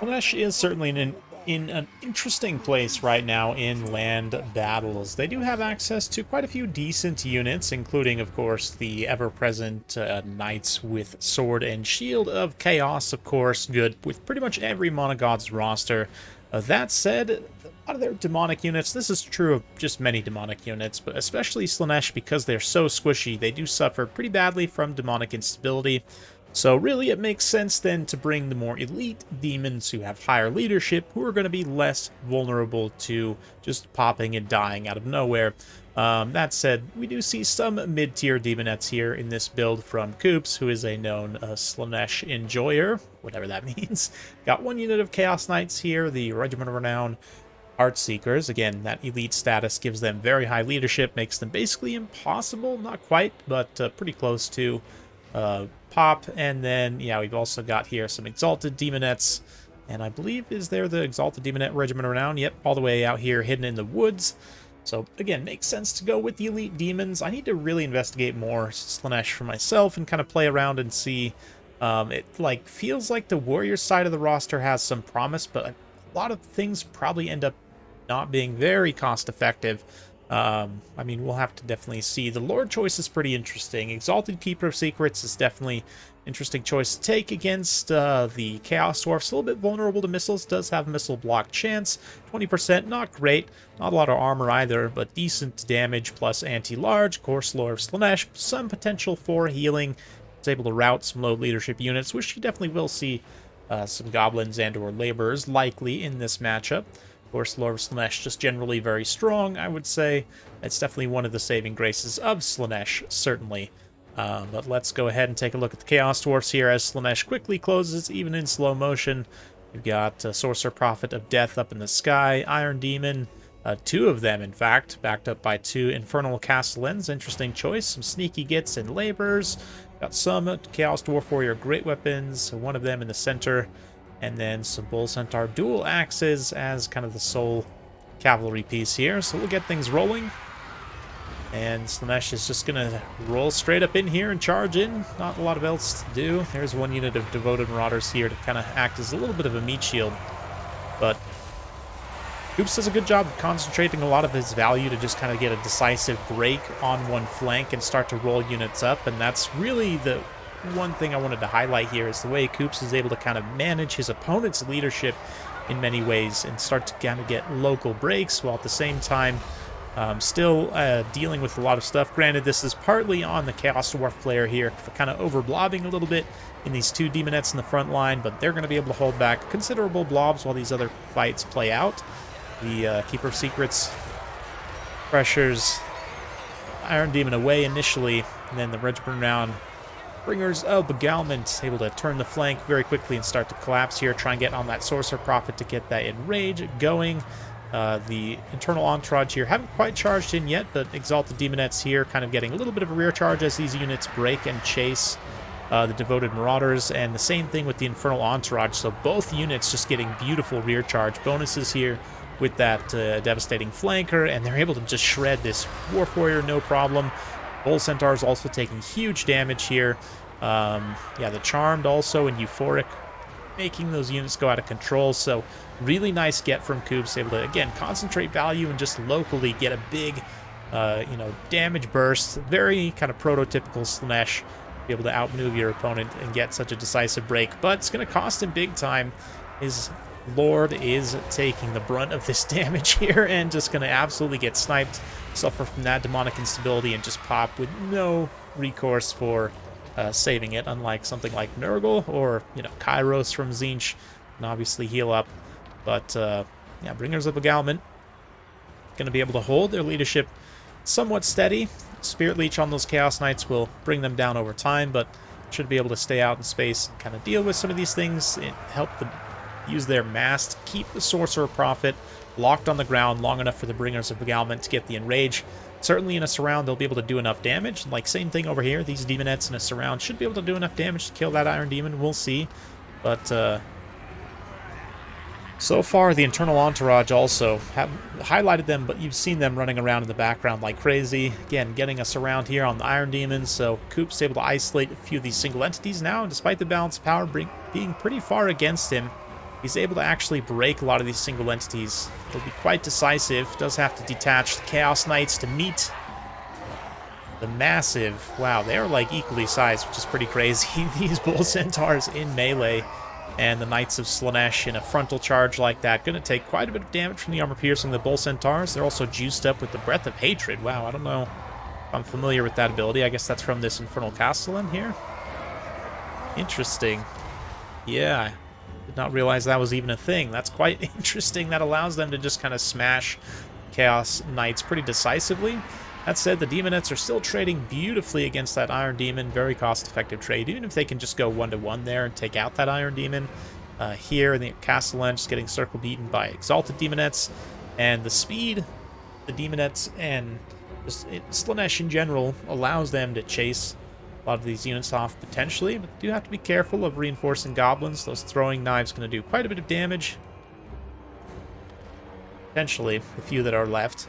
Slaanesh is certainly in an interesting place right now in land battles. They do have access to quite a few decent units, including, of course, the ever-present Knights with Sword and Shield of Chaos, of course, good with pretty much every Monogod's roster. That said, a lot of their demonic units, this is true of just many demonic units, but especially Slaanesh, because they're so squishy, they do suffer pretty badly from demonic instability. So really, it makes sense then to bring the more elite demons who have higher leadership, who are going to be less vulnerable to just popping and dying out of nowhere. That said, we do see some mid-tier demonettes here in this build from Koops, who is a known Slaanesh enjoyer, whatever that means. Got one unit of Chaos Knights here, the Regiment of Renown Art Seekers. Again, that elite status gives them very high leadership, makes them basically impossible, not quite, but pretty close to pop. And then, yeah, we've also got here some Exalted Demonettes, and I believe, is there the Exalted Demonette Regiment of Renown? Yep, all the way out here hidden in the woods. So again, makes sense to go with the elite demons. I need to really investigate more Slaanesh for myself and kind of play around and see. It like feels like the warrior side of the roster has some promise, but a lot of things probably end up not being very cost effective. I mean, we'll have to definitely see. The Lord choice is pretty interesting. Exalted Keeper of Secrets is definitely an interesting choice to take against the Chaos Dwarfs. A little bit vulnerable to missiles, does have missile block chance. 20%, not great. Not a lot of armor either, but decent damage plus anti-large. Of course, Lord of Slaanesh, some potential for healing. It's able to rout some low leadership units, which you definitely will see some goblins and or laborers likely in this matchup. Of course, Lord of Slaanesh just generally very strong, I would say. It's definitely one of the saving graces of Slaanesh, certainly. But let's go ahead and take a look at the Chaos Dwarfs here as Slaanesh quickly closes, even in slow motion. We've got Sorcerer Prophet of Death up in the sky, Iron Demon, two of them, in fact, backed up by two Infernal Castellans. Interesting choice. Some sneaky gets and laborers. Got some Chaos Dwarf Warrior Great Weapons, one of them in the center. And then some Bull Centaur dual axes as kind of the sole cavalry piece here. So we'll get things rolling. And Slaanesh is just going to roll straight up in here and charge in. Not a lot of else to do. There's one unit of Devoted Marauders here to kind of act as a little bit of a meat shield. But Koops does a good job of concentrating a lot of his value to just kind of get a decisive break on one flank and start to roll units up. And that's really the one thing I wanted to highlight here is the way Koops is able to kind of manage his opponent's leadership in many ways and start to kind of get local breaks while at the same time still dealing with a lot of stuff. Granted, this is partly on the Chaos Dwarf player here for kind of over-blobbing a little bit in these two demonettes in the front line, but they're going to be able to hold back considerable blobs while these other fights play out. The Keeper of Secrets pressures Iron Demon away initially, and then the Regiment Renown Bringers of Beguilement able to turn the flank very quickly and start to collapse here. Try and get on that Sorcerer Prophet to get that Enrage going. The Internal Entourage here haven't quite charged in yet, but Exalted Demonettes here kind of getting a little bit of a rear charge as these units break and chase the Devoted Marauders. And the same thing with the Infernal Entourage. So both units just getting beautiful rear charge bonuses here with that devastating flanker, and they're able to just shred this Dwarf Warrior no problem. Bull Centaur is also taking huge damage here. Yeah, the Charmed also and Euphoric making those units go out of control. So really nice get from Koops, able to, again, concentrate value and just locally get a big, damage burst. Very kind of prototypical Slaanesh, be able to outmaneuver your opponent and get such a decisive break. But it's going to cost him big time. His Lord is taking the brunt of this damage here and just going to absolutely get sniped, suffer from that demonic instability, and just pop with no recourse for saving it, unlike something like Nurgle or, Kairos from Tzeentch can obviously heal up. But, yeah, Bringers of Beguilement going to be able to hold their leadership somewhat steady. Spirit Leech on those Chaos Knights will bring them down over time, but should be able to stay out in space and kind of deal with some of these things. It helped them use their mass to keep the Sorcerer Prophet locked on the ground long enough for the Bringers of Beguilement to get the Enrage. Certainly in a surround, they'll be able to do enough damage. Like, same thing over here. These Demonettes in a surround should be able to do enough damage to kill that Iron Demon. We'll see. But, so far, the Internal Entourage also have highlighted them, but you've seen them running around in the background like crazy. Again, getting us around here on the Iron Demon, so Koops able to isolate a few of these single entities now, and despite the balanced power being pretty far against him, he's able to actually break a lot of these single entities. It'll be quite decisive. Does have to detach the Chaos Knights to meet the massive... Wow, they're like equally sized, which is pretty crazy. These Bull Centaurs in melee and the Knights of Slaanesh in a frontal charge like that. Going to take quite a bit of damage from the armor piercing the Bull Centaurs. They're also juiced up with the Breath of Hatred. Wow, I don't know if I'm familiar with that ability. I guess that's from this Infernal Castellan here. Interesting. Yeah, did not realize that was even a thing. That's quite interesting. That allows them to just kind of smash Chaos Knights pretty decisively. That said, the Demonettes are still trading beautifully against that Iron Demon. Very cost-effective trade, even if they can just go 1-to-1 there and take out that Iron Demon. Here, the Castellan just getting circle beaten by Exalted Demonettes. And the speed the Demonettes and just Slaanesh in general allows them to chase a lot of these units off potentially. But do have to be careful of reinforcing goblins. Those throwing knives going to do quite a bit of damage. Potentially, the few that are left.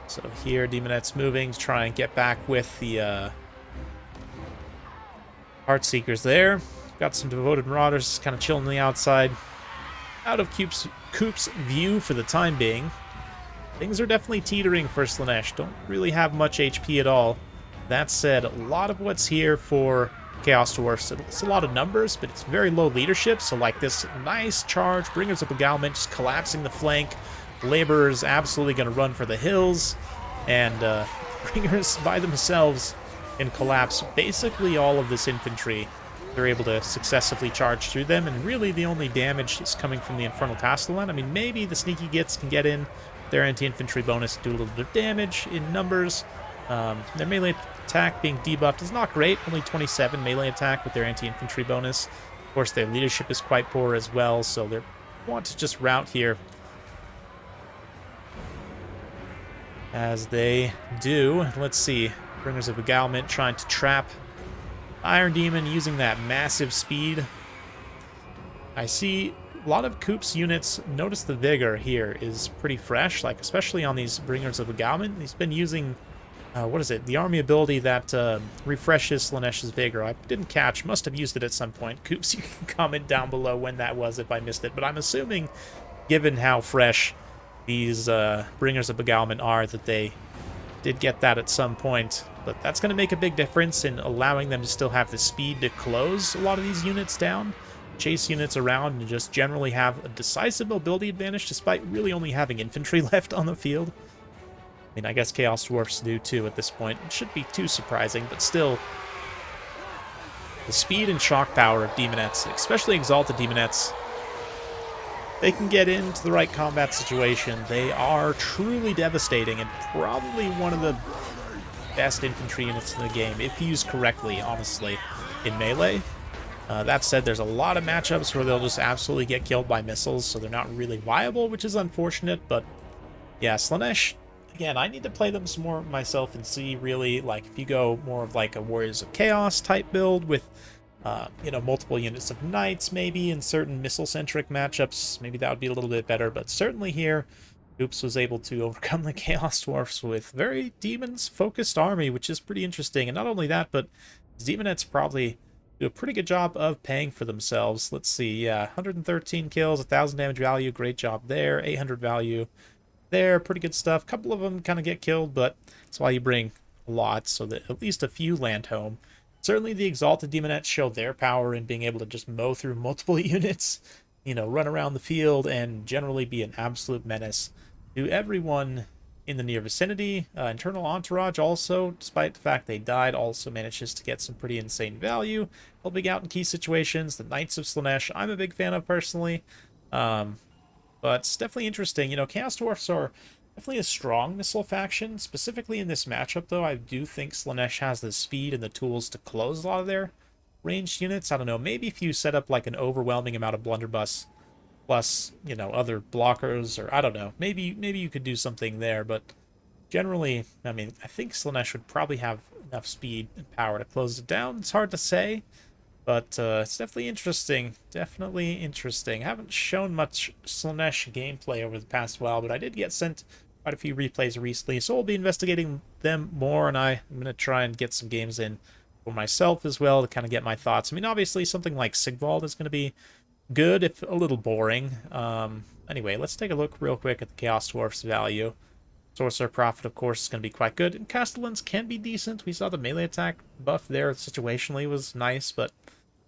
So here, Demonette's moving to try and get back with the Heartseekers there. Got some Devoted Marauders kind of chilling on the outside. Out of Coop's view for the time being. Things are definitely teetering for Slaanesh. Don't really have much HP at all. That said, a lot of what's here for Chaos Dwarfs, it's a lot of numbers, but it's very low leadership. So like this nice charge, Bringers of Beguilement just collapsing the flank. Laborers absolutely going to run for the hills, and Bringers by themselves can collapse basically all of this infantry. They're able to successively charge through them, and really the only damage is coming from the Infernal Castellan. I mean, maybe the Sneaky Gits can get in their anti-infantry bonus, do a little bit of damage in numbers. Their melee attack being debuffed is not great, only 27 melee attack with their anti-infantry bonus. Of course, their leadership is quite poor as well, so they want to just rout here. As they do. Let's see. Bringers of Beguilement trying to trap Iron Demon using that massive speed. I see a lot of Coop's units. Notice the vigor here is pretty fresh, like especially on these Bringers of Beguilement. He's been using, what is it? The army ability that refreshes Slaanesh's vigor. I didn't catch, must have used it at some point. Coops, you can comment down below when that was if I missed it, but I'm assuming, given how fresh these Bringers of Beguilement are, that they did get that at some point. But that's going to make a big difference in allowing them to still have the speed to close a lot of these units down, chase units around, and just generally have a decisive mobility advantage despite really only having infantry left on the field. I mean, I guess Chaos Dwarfs do too at this point. It shouldn't be too surprising, but still, the speed and shock power of Demonettes, especially Exalted Demonettes, they can get into the right combat situation. They are truly devastating and probably one of the best infantry units in the game, if used correctly, honestly, in melee. That said, there's a lot of matchups where they'll just absolutely get killed by missiles, so they're not really viable, which is unfortunate. But yeah, Slaanesh, again, I need to play them some more myself and see really, like, if you go more of like a Warriors of Chaos type build with you know, multiple units of knights maybe in certain missile-centric matchups, maybe that would be a little bit better. But certainly here, Oops was able to overcome the Chaos Dwarfs with very demons-focused army, which is pretty interesting. And not only that, but Demonettes probably do a pretty good job of paying for themselves. Let's see, yeah, 113 kills, 1,000 damage value, great job there, 800 value there, pretty good stuff. A couple of them kind of get killed, but that's why you bring a lot, so that at least a few land home. Certainly the Exalted Demonettes show their power in being able to just mow through multiple units, you know, run around the field, and generally be an absolute menace to everyone in the near vicinity. Internal Entourage also, despite the fact they died, also manages to get some pretty insane value, helping out in key situations. The Knights of Slaanesh, I'm a big fan of personally, but it's definitely interesting. You know, Chaos Dwarfs are definitely a strong missile faction. Specifically in this matchup, though, I do think Slaanesh has the speed and the tools to close a lot of their ranged units. I don't know, maybe if you set up like an overwhelming amount of blunderbuss plus, you know, other blockers, or I don't know, maybe you could do something there. But generally, I mean, I think Slaanesh would probably have enough speed and power to close it down. It's hard to say, but it's definitely interesting. Definitely interesting. I haven't shown much Slaanesh gameplay over the past while, but I did get sent quite a few replays recently, so we'll be investigating them more, and I'm going to try and get some games in for myself as well to kind of get my thoughts. I mean, obviously, something like Sigvald is going to be good, if a little boring. Anyway, let's take a look real quick at the Chaos Dwarfs value. Sorcerer Prophet, of course, is going to be quite good. And Castellans can be decent. We saw the melee attack buff there situationally was nice, but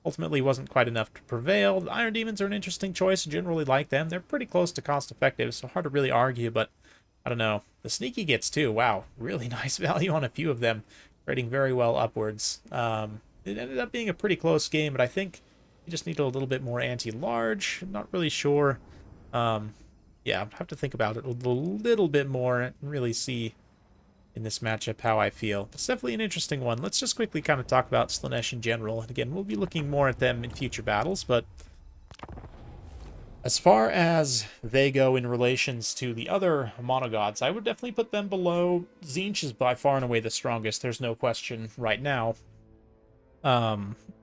ultimately wasn't quite enough to prevail. The Iron Demons are an interesting choice. Generally like them. They're pretty close to cost effective, so hard to really argue, but I don't know. The Sneaky gets too. Wow, really nice value on a few of them, trading very well upwards. It ended up being a pretty close game, but I think you just need a little bit more anti-large. I'm not really sure. Yeah, I'd have to think about it a little bit more and really see in this matchup how I feel. It's definitely an interesting one. Let's just quickly kind of talk about Slaanesh in general. And again, we'll be looking more at them in future battles, but as far as they go in relations to the other monogods, I would definitely put them below. Tzeentch is by far and away the strongest, there's no question right now.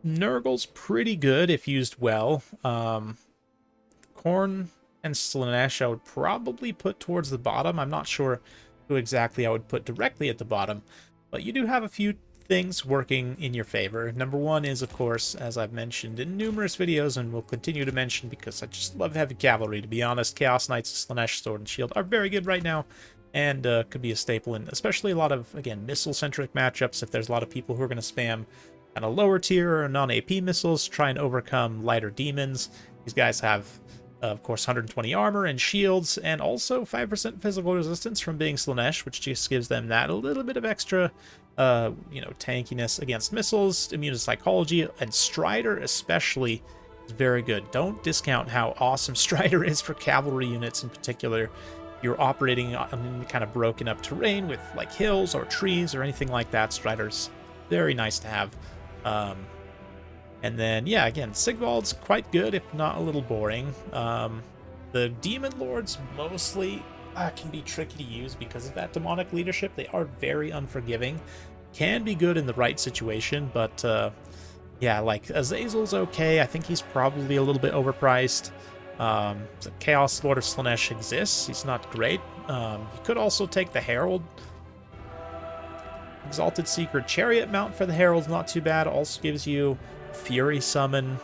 Nurgle's pretty good if used well. Khorne and Slaanesh I would probably put towards the bottom. I'm not sure who exactly I would put directly at the bottom, but you do have a few things working in your favor. Number one is, of course, as I've mentioned in numerous videos and will continue to mention because I just love heavy cavalry, to be honest, Chaos Knights, Slaanesh, Sword and Shield are very good right now and could be a staple in especially a lot of, again, missile-centric matchups. If there's a lot of people who are going to spam kind of lower tier or non-AP missiles to try and overcome lighter demons, these guys have of course 120 armor and shields, and also 5% physical resistance from being Slaanesh, which just gives them that a little bit of extra, tankiness against missiles, immune to psychology, and Strider especially is very good. Don't discount how awesome Strider is for cavalry units in particular. You're operating on kind of broken up terrain with like hills or trees or anything like that. Strider's very nice to have. And then, yeah, again, Sigvald's quite good, if not a little boring. The Demon Lords mostly can be tricky to use because of that demonic leadership. They are very unforgiving. Can be good in the right situation, but yeah, like Azazel's okay. I think he's probably a little bit overpriced. The Chaos Lord of Slaanesh exists. He's not great. You could also take the Herald. Exalted Seeker Chariot mount for the Herald's not too bad. Also gives you Fury Summon.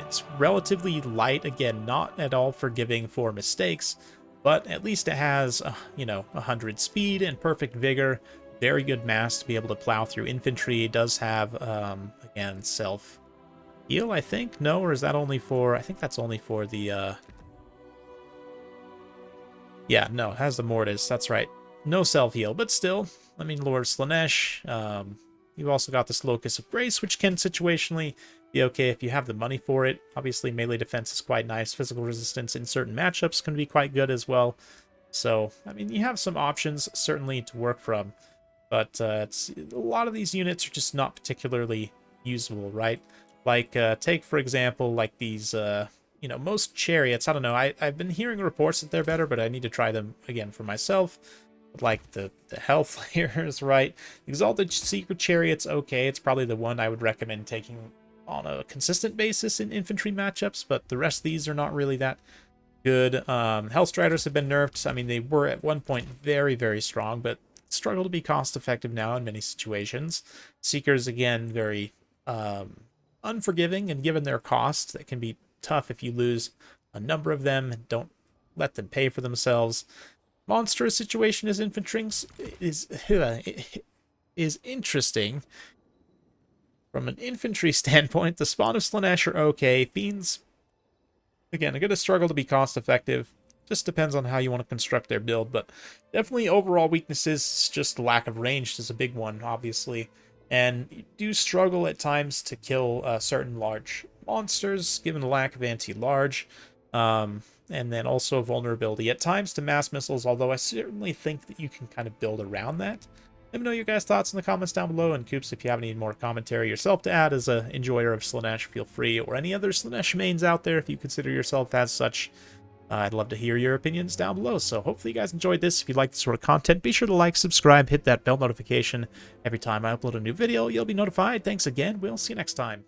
It's relatively light, again, not at all forgiving for mistakes, but at least it has, 100 speed and perfect vigor. Very good mass to be able to plow through infantry. It does have, again, self-heal, I think? No, or is that only for... I think that's only for the, Yeah, no, it has the Mortis, that's right. No self-heal, but still, I mean, Lord Slaanesh, you've also got this Locus of Grace, which can situationally be okay if you have the money for it. Obviously, melee defense is quite nice. Physical resistance in certain matchups can be quite good as well. So, I mean, you have some options, certainly, to work from. But a lot of these units are just not particularly usable, right? Like, take, for example, like these, most chariots. I don't know. I've been hearing reports that they're better, but I need to try them, again, for myself. Like the health layers, right? Exalted Seeker Chariot's okay. It's probably the one I would recommend taking on a consistent basis in infantry matchups, but the rest of these are not really that good. Hellstriders have been nerfed. I mean, they were at one point very, very strong, but struggle to be cost effective now in many situations. Seekers, again, very unforgiving, and given their cost, that can be tough if you lose a number of them and don't let them pay for themselves. Monstrous situation as infantry is interesting. From an infantry standpoint, the Spawn of Slaanesh are okay. Fiends, again, are going to struggle to be cost effective. Just depends on how you want to construct their build, but definitely overall weaknesses, just lack of range is a big one, obviously. And you do struggle at times to kill certain large monsters, given the lack of anti-large. And then also vulnerability at times to mass missiles, although I certainly think that you can kind of build around that. Let me know your guys' thoughts in the comments down below, and Coops, if you have any more commentary yourself to add as an enjoyer of Slaanesh, feel free, or any other Slaanesh mains out there, if you consider yourself as such. I'd love to hear your opinions down below, so hopefully you guys enjoyed this. If you like this sort of content, be sure to like, subscribe, hit that bell notification. Every time I upload a new video, you'll be notified. Thanks again. We'll see you next time.